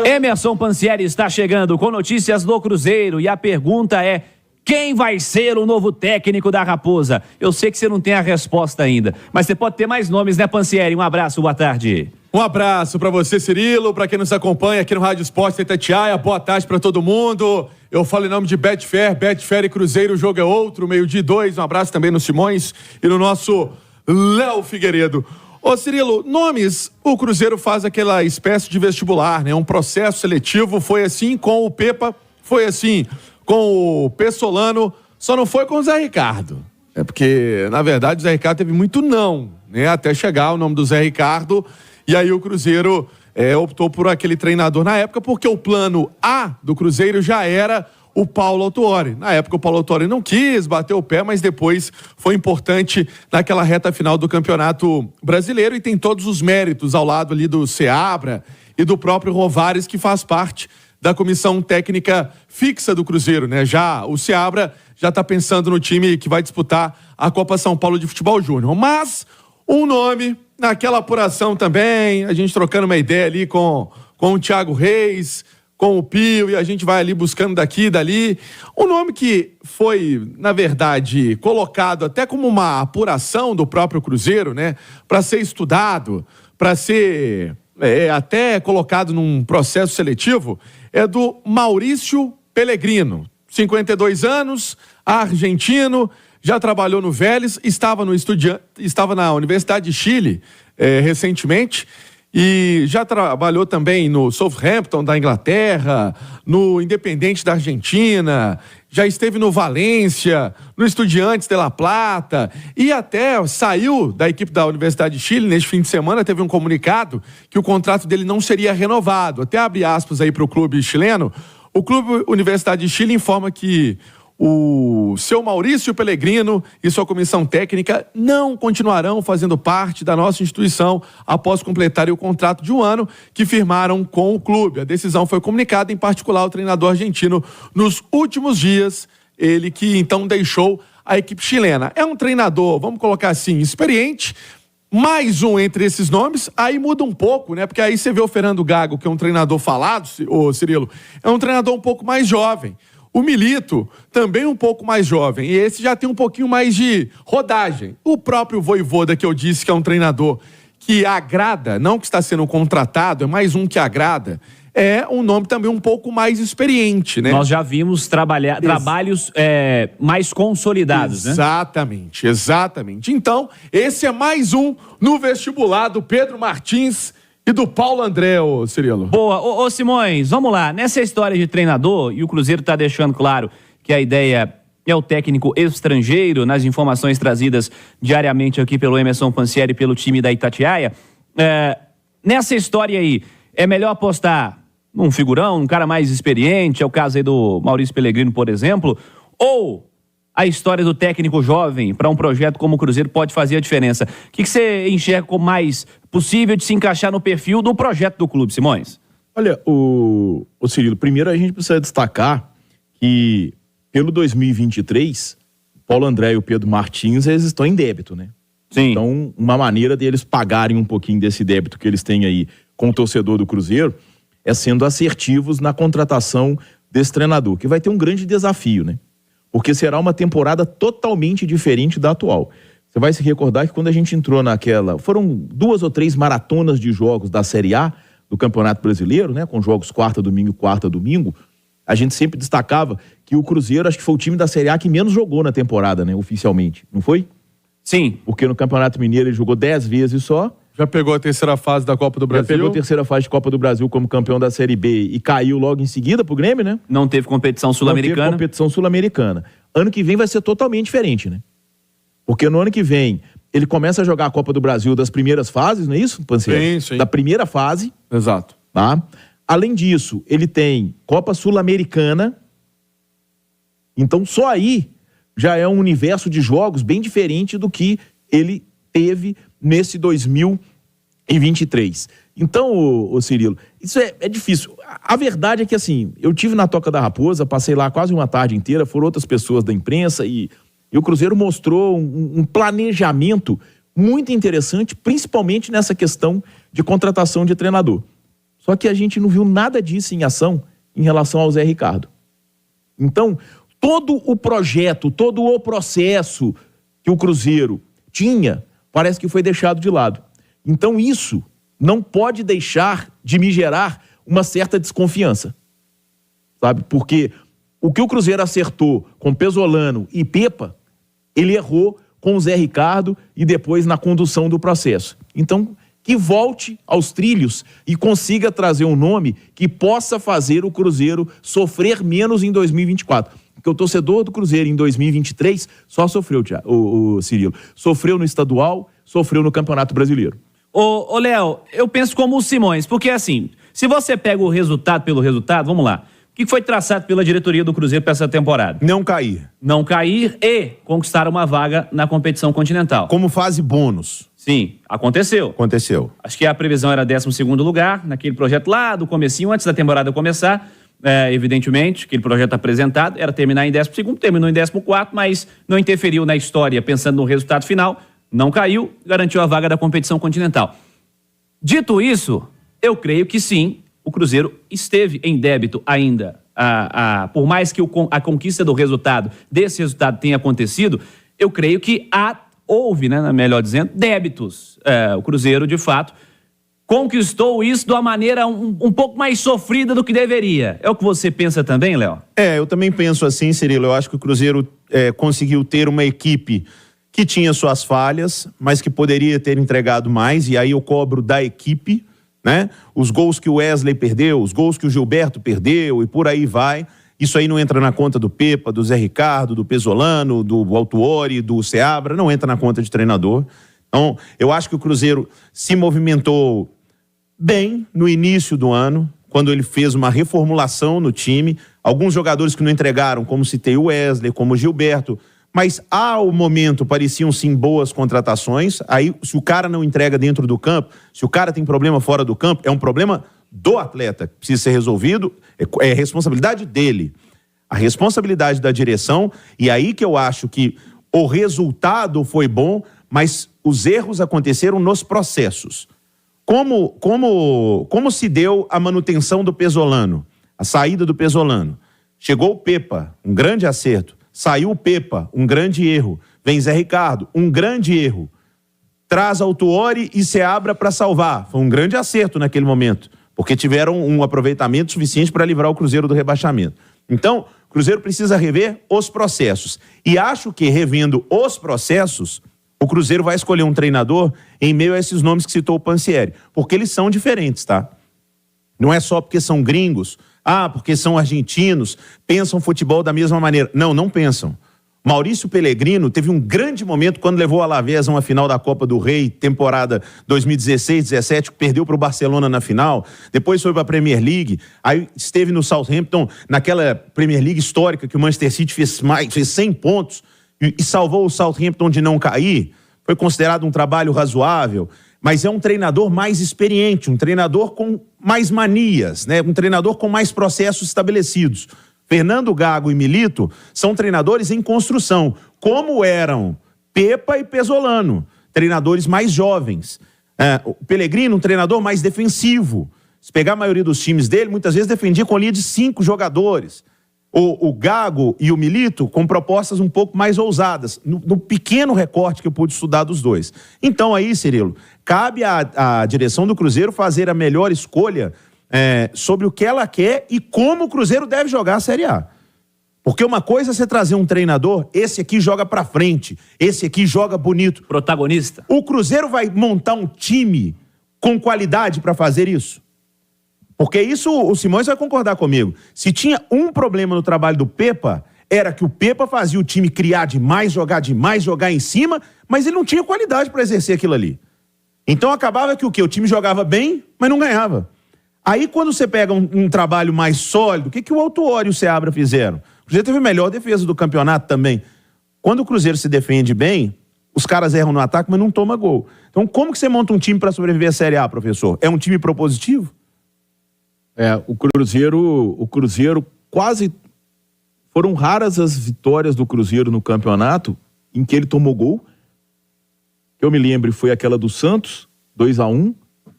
Emerson Pansieri está chegando com notícias do Cruzeiro e a pergunta é: quem vai ser o novo técnico da Raposa? Eu sei que você não tem a resposta ainda, mas você pode ter mais nomes, né, Pansieri? Um abraço, boa tarde. Um abraço para você, Cirilo, para quem nos acompanha aqui no Rádio Esporte Itatiaia. Boa tarde para todo mundo. Eu falo em nome de Betfair e Cruzeiro, o jogo é outro, 12:02. Um abraço também no Simões e no nosso Léo Figueiredo. Ô, Cirilo, nomes, o Cruzeiro faz aquela espécie de vestibular, né? Um processo seletivo, foi assim com o Pepa, foi assim com o Pessolano, só não foi com o Zé Ricardo. É porque, na verdade, o Zé Ricardo teve muito não, né? Até chegar o nome do Zé Ricardo, e aí o Cruzeiro optou por aquele treinador na época, porque o plano A do Cruzeiro já era o Paulo Autuori. Na época o Paulo Autuori não quis, bateu o pé, mas depois foi importante naquela reta final do Campeonato Brasileiro e tem todos os méritos ao lado ali do Seabra e do próprio Rovares, que faz parte da comissão técnica fixa do Cruzeiro, né? Já o Seabra já está pensando no time que vai disputar a Copa São Paulo de Futebol Júnior. Mas um nome naquela apuração também, a gente trocando uma ideia ali com o Thiago Reis, com o Pio, e a gente vai ali buscando daqui e dali. Um nome que foi, na verdade, colocado até como uma apuração do próprio Cruzeiro, né? Para ser estudado, para ser até colocado num processo seletivo, é do Maurício Pellegrino. 52 anos, argentino, já trabalhou no Vélez, estava na Universidade de Chile recentemente, e já trabalhou também no Southampton da Inglaterra, no Independente da Argentina, já esteve no Valência, no Estudiantes de La Plata, e até saiu da equipe da Universidade de Chile. Neste fim de semana teve um comunicado que o contrato dele não seria renovado. Até abre aspas aí para o clube chileno. O clube Universidade de Chile informa que o seu Maurício Pellegrino e sua comissão técnica não continuarão fazendo parte da nossa instituição após completarem o contrato de um ano que firmaram com o clube. A decisão foi comunicada, em particular, ao treinador argentino nos últimos dias, ele que então deixou a equipe chilena. É um treinador, vamos colocar assim, experiente, mais um entre esses nomes, aí muda um pouco, né? Porque aí você vê o Fernando Gago, que é um treinador falado, ô Cirilo, é um treinador um pouco mais jovem. O Milito, também um pouco mais jovem, e esse já tem um pouquinho mais de rodagem. O próprio Vojvoda, que eu disse que é um treinador que agrada, não que está sendo contratado, é mais um que agrada, é um nome também um pouco mais experiente, né? Nós já vimos trabalhos mais consolidados, né? Exatamente. Então, esse é mais um no vestibular do Pedro Martins e do Paulo André, ô Cirilo. Boa. Ô Simões, vamos lá. Nessa história de treinador, e o Cruzeiro está deixando claro que a ideia é o técnico estrangeiro, nas informações trazidas diariamente aqui pelo Emerson Pansieri e pelo time da Itatiaia. Nessa história aí, é melhor apostar num figurão, um cara mais experiente, é o caso aí do Maurício Pellegrino, por exemplo, ou a história do técnico jovem para um projeto como o Cruzeiro pode fazer a diferença? O que você enxerga como mais possível de se encaixar no perfil do projeto do clube, Simões? Olha, o Cirilo, primeiro a gente precisa destacar que pelo 2023, o Paulo André e o Pedro Martins, eles estão em débito, né? Sim. Então, uma maneira deles pagarem um pouquinho desse débito que eles têm aí com o torcedor do Cruzeiro é sendo assertivos na contratação desse treinador, que vai ter um grande desafio, né? Porque será uma temporada totalmente diferente da atual. Você vai se recordar que quando a gente entrou foram 2 ou 3 maratonas de jogos da Série A do Campeonato Brasileiro, né? Com jogos quarta, domingo. A gente sempre destacava que o Cruzeiro, acho que foi o time da Série A que menos jogou na temporada, né? Oficialmente, não foi? Sim. Porque no Campeonato Mineiro ele jogou 10 vezes só. Já pegou a terceira fase da Copa do Brasil. Já pegou a terceira fase de Copa do Brasil como campeão da Série B e caiu logo em seguida pro Grêmio, né? Não teve competição sul-americana. Não teve competição sul-americana. Ano que vem vai ser totalmente diferente, né? Porque no ano que vem ele começa a jogar a Copa do Brasil das primeiras fases, não é isso, Pansieri? Sim. Da primeira fase. Exato. Tá? Além disso, ele tem Copa Sul-Americana. Então só aí já é um universo de jogos bem diferente do que ele teve nesse 2023. Então, ô Cirilo, isso é difícil. A verdade é que, assim, eu tive na Toca da Raposa, passei lá quase uma tarde inteira, foram outras pessoas da imprensa e o Cruzeiro mostrou um planejamento muito interessante, principalmente nessa questão de contratação de treinador. Só que a gente não viu nada disso em ação em relação ao Zé Ricardo. Então, todo o projeto, todo o processo que o Cruzeiro tinha, parece que foi deixado de lado. Então, isso não pode deixar de me gerar uma certa desconfiança, sabe? Porque o que o Cruzeiro acertou com Pesolano e Pepa, ele errou com o Zé Ricardo e depois na condução do processo. Então, que volte aos trilhos e consiga trazer um nome que possa fazer o Cruzeiro sofrer menos em 2024. Porque o torcedor do Cruzeiro em 2023 só sofreu, o Cirilo. Sofreu no estadual, sofreu no Campeonato Brasileiro. Ô Léo, eu penso como o Simões, porque assim, se você pega o resultado pelo resultado, vamos lá. O que foi traçado pela diretoria do Cruzeiro para essa temporada? Não cair. Não cair e conquistar uma vaga na competição continental. Como fase bônus. Sim, aconteceu. Aconteceu. Acho que a previsão era 12º lugar, naquele projeto lá do comecinho, antes da temporada começar. Evidentemente, aquele projeto apresentado era terminar em 12º, terminou em 14º, mas não interferiu na história, pensando no resultado final. Não caiu, garantiu a vaga da competição continental. Dito isso, eu creio que sim, o Cruzeiro esteve em débito ainda. Por mais que a conquista do resultado, desse resultado tenha acontecido, eu creio que houve, né, melhor dizendo, débitos. O Cruzeiro, de fato, conquistou isso de uma maneira um pouco mais sofrida do que deveria. É o que você pensa também, Léo? Eu também penso assim, Cirilo. Eu acho que o Cruzeiro conseguiu ter uma equipe que tinha suas falhas, mas que poderia ter entregado mais, e aí eu cobro da equipe, né? Os gols que o Wesley perdeu, os gols que o Gilberto perdeu, e por aí vai. Isso aí não entra na conta do Pepa, do Zé Ricardo, do Pesolano, do Autuori, do Seabra, não entra na conta de treinador. Então, eu acho que o Cruzeiro se movimentou bem no início do ano, quando ele fez uma reformulação no time. Alguns jogadores que não entregaram, como citei o Wesley, como o Gilberto, mas ao momento pareciam sim boas contratações. Aí, se o cara não entrega dentro do campo, se o cara tem problema fora do campo, é um problema do atleta, que precisa ser resolvido, é responsabilidade dele. A responsabilidade da direção, e aí que eu acho que o resultado foi bom, mas os erros aconteceram nos processos. Como se deu a manutenção do Pesolano, a saída do Pesolano? Chegou o Pepa, um grande acerto. Saiu o Pepa, um grande erro. Vem Zé Ricardo, um grande erro. Traz Autuori e Seabra para salvar. Foi um grande acerto naquele momento, porque tiveram um aproveitamento suficiente para livrar o Cruzeiro do rebaixamento. Então, o Cruzeiro precisa rever os processos. E acho que, revendo os processos, o Cruzeiro vai escolher um treinador em meio a esses nomes que citou o Pansieri, porque eles são diferentes, tá? Não é só porque são gringos, porque são argentinos, pensam futebol da mesma maneira. Não, não pensam. Maurício Pellegrino teve um grande momento quando levou a Alavés a uma final da Copa do Rei, temporada 2016-17, que perdeu para o Barcelona na final, depois foi para a Premier League, aí esteve no Southampton, naquela Premier League histórica que o Manchester City fez 100 pontos e salvou o Southampton de não cair. Foi considerado um trabalho razoável, mas é um treinador mais experiente, um treinador com mais manias, né? Um treinador com mais processos estabelecidos. Fernando Gago e Milito são treinadores em construção, como eram Pepa e Pesolano, treinadores mais jovens. O Pellegrino, um treinador mais defensivo. Se pegar a maioria dos times dele, muitas vezes defendia com linha de 5 jogadores. O Gago e o Milito com propostas um pouco mais ousadas, no pequeno recorte que eu pude estudar dos dois. Então aí, Cirilo, cabe à direção do Cruzeiro fazer a melhor escolha sobre o que ela quer e como o Cruzeiro deve jogar a Série A. Porque uma coisa é você trazer um treinador, esse aqui joga pra frente, esse aqui joga bonito. Protagonista. O Cruzeiro vai montar um time com qualidade para fazer isso? Porque isso o Simões vai concordar comigo. Se tinha um problema no trabalho do Pepa, era que o Pepa fazia o time criar demais, jogar em cima, mas ele não tinha qualidade para exercer aquilo ali. Então acabava que o quê? O time jogava bem, mas não ganhava. Aí quando você pega um trabalho mais sólido, o que o Autuori e o Seabra fizeram? O Cruzeiro teve a melhor defesa do campeonato também. Quando o Cruzeiro se defende bem, os caras erram no ataque, mas não toma gol. Então como que você monta um time para sobreviver à Série A, professor? É um time propositivo? O Cruzeiro quase... Foram raras as vitórias do Cruzeiro no campeonato em que ele tomou gol. Que eu me lembro foi aquela do Santos, 2-1,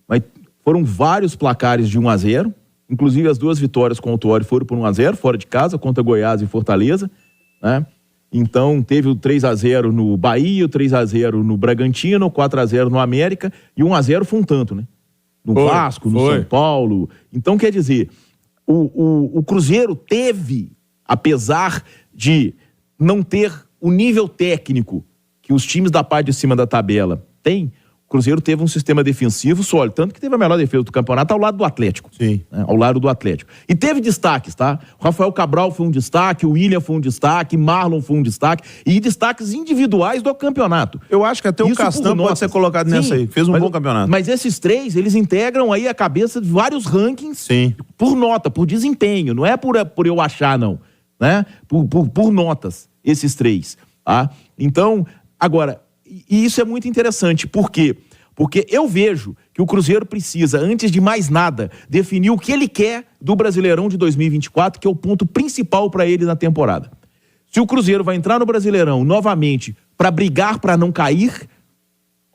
mas foram vários placares de 1-0, inclusive as 2 vitórias com o Autuori foram por 1-0, fora de casa, contra Goiás e Fortaleza, né? Então teve o 3-0 no Bahia, o 3-0 no Bragantino, o 4-0 no América e 1-0 foi um tanto, né? No Vasco, no São Paulo. Então, quer dizer, o Cruzeiro teve, apesar de não ter o nível técnico que os times da parte de cima da tabela têm, o Cruzeiro teve um sistema defensivo sólido, tanto que teve a melhor defesa do campeonato ao lado do Atlético. Sim. Né, ao lado do Atlético. E teve destaques, tá? O Rafael Cabral foi um destaque, o William foi um destaque, Marlon foi um destaque, e destaques individuais do campeonato. Eu acho que até o Isso Castan pode ser colocado nessa aí. Fez um bom campeonato. Mas esses 3, eles integram aí a cabeça de vários rankings. Sim. Por nota, por desempenho. Não é por eu achar, não. Né? Por notas, esses 3. Tá? Então, agora, e isso é muito interessante. Por quê? Porque eu vejo que o Cruzeiro precisa, antes de mais nada, definir o que ele quer do Brasileirão de 2024, que é o ponto principal para ele na temporada. Se o Cruzeiro vai entrar no Brasileirão novamente para brigar para não cair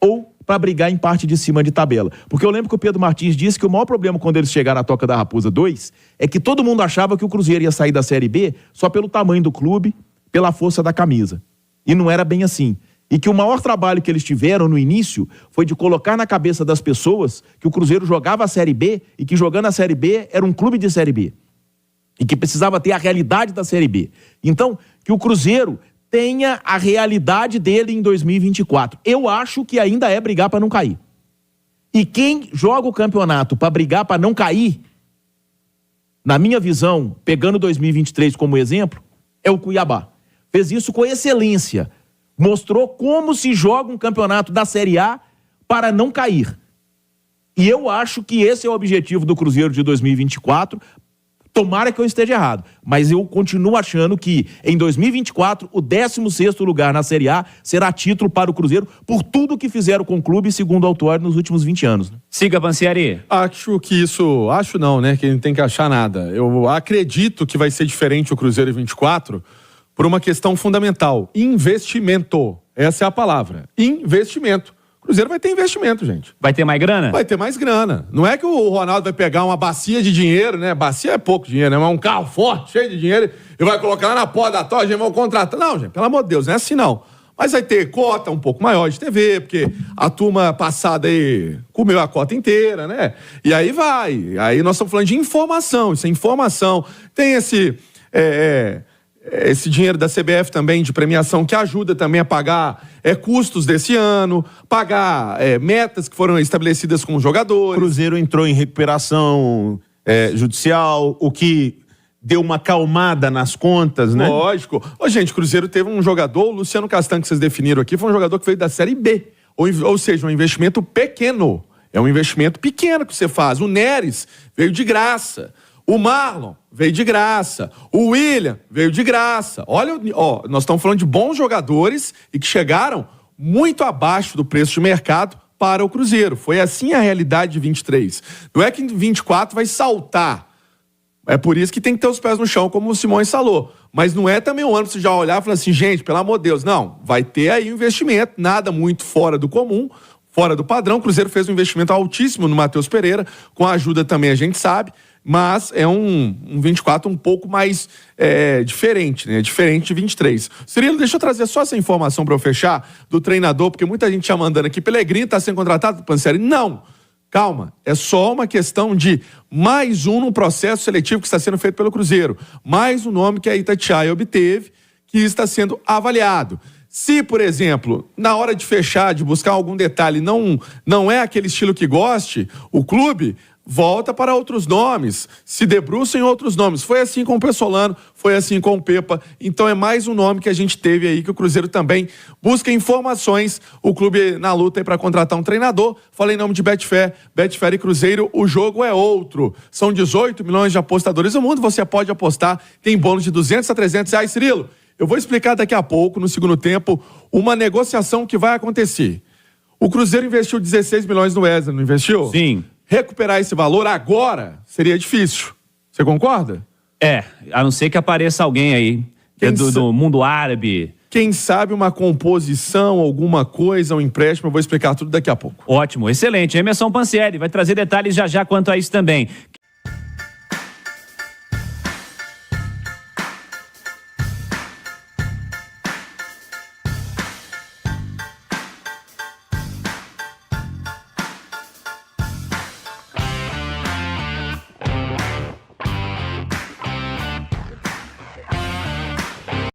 ou para brigar em parte de cima de tabela. Porque eu lembro que o Pedro Martins disse que o maior problema quando eles chegaram à Toca da Raposa 2 é que todo mundo achava que o Cruzeiro ia sair da Série B só pelo tamanho do clube, pela força da camisa. E não era bem assim. E que o maior trabalho que eles tiveram no início foi de colocar na cabeça das pessoas que o Cruzeiro jogava a Série B e que jogando a Série B era um clube de Série B. E que precisava ter a realidade da Série B. Então, que o Cruzeiro tenha a realidade dele em 2024. Eu acho que ainda é brigar para não cair. E quem joga o campeonato para brigar para não cair, na minha visão, pegando 2023 como exemplo, é o Cuiabá. Fez isso com excelência. Mostrou como se joga um campeonato da Série A para não cair. E eu acho que esse é o objetivo do Cruzeiro de 2024. Tomara que eu esteja errado, mas eu continuo achando que em 2024 o 16º lugar na Série A será título para o Cruzeiro por tudo que fizeram com o clube, segundo o Autuori, nos últimos 20 anos. Né? Siga, Pansieri. Acho que isso... Acho não, né? Que não tem que achar nada. Eu acredito que vai ser diferente o Cruzeiro em 24 por uma questão fundamental. Investimento. Essa é a palavra. Investimento. O Cruzeiro vai ter investimento, gente. Vai ter mais grana? Vai ter mais grana. Não é que o Ronaldo vai pegar uma bacia de dinheiro, né? Bacia é pouco dinheiro, né? Mas um carro forte, cheio de dinheiro, e vai colocar lá na porta da toja e vão contratar. Não, gente, pelo amor de Deus, não é assim não. Mas vai ter cota um pouco maior de TV, porque a turma passada aí comeu a cota inteira, né? E aí vai. Aí nós estamos falando de informação, isso é informação. Tem esse dinheiro da CBF também de premiação que ajuda também a pagar custos desse ano, pagar metas que foram estabelecidas com os jogadores. O Cruzeiro entrou em recuperação judicial, o que deu uma acalmada nas contas, né? Lógico. Ô, gente, o Cruzeiro teve um jogador, o Luciano Castan, que vocês definiram aqui, foi um jogador que veio da Série B. Ou seja, um investimento pequeno. É um investimento pequeno que você faz. O Neres veio de graça. O Marlon veio de graça. O William veio de graça. Olha, nós estamos falando de bons jogadores e que chegaram muito abaixo do preço de mercado para o Cruzeiro. Foi assim a realidade de 23. Não é que em 24 vai saltar. É por isso que tem que ter os pés no chão, como o Simões falou. Mas não é também um ano pra você já olhar e falar assim, gente, pelo amor de Deus. Não, vai ter aí um investimento, nada muito fora do comum, fora do padrão. O Cruzeiro fez um investimento altíssimo no Matheus Pereira, com a ajuda também a gente sabe, mas é um 24 um pouco mais diferente, né? Diferente de 23. Cirilo, deixa eu trazer só essa informação para eu fechar do treinador, porque muita gente já mandando aqui, Pellegrini tá sendo contratado pro Pansieri? Não! Calma, é só uma questão de mais um no processo seletivo que está sendo feito pelo Cruzeiro. Mais um nome que a Itatiaia obteve, que está sendo avaliado. Se, por exemplo, na hora de fechar, de buscar algum detalhe, não é aquele estilo que goste, o clube volta para outros nomes, se debruça em outros nomes. Foi assim com o Pessolano, foi assim com o Pepa. Então é mais um nome que a gente teve aí, que o Cruzeiro também busca informações. O clube na luta aí para contratar um treinador. Falei em nome de Betfair e Cruzeiro, o jogo é outro. São 18 milhões de apostadores no mundo, você pode apostar, tem bônus de 200 a 300 reais. Cirilo, eu vou explicar daqui a pouco, no segundo tempo, uma negociação que vai acontecer. O Cruzeiro investiu 16 milhões no Wesley, não investiu? Sim. Recuperar esse valor agora seria difícil. Você concorda? A não ser que apareça alguém aí do mundo árabe, quem sabe uma composição, alguma coisa, um empréstimo, eu vou explicar tudo daqui a pouco. Ótimo, excelente. Emerson Pansieri vai trazer detalhes já já quanto a isso também.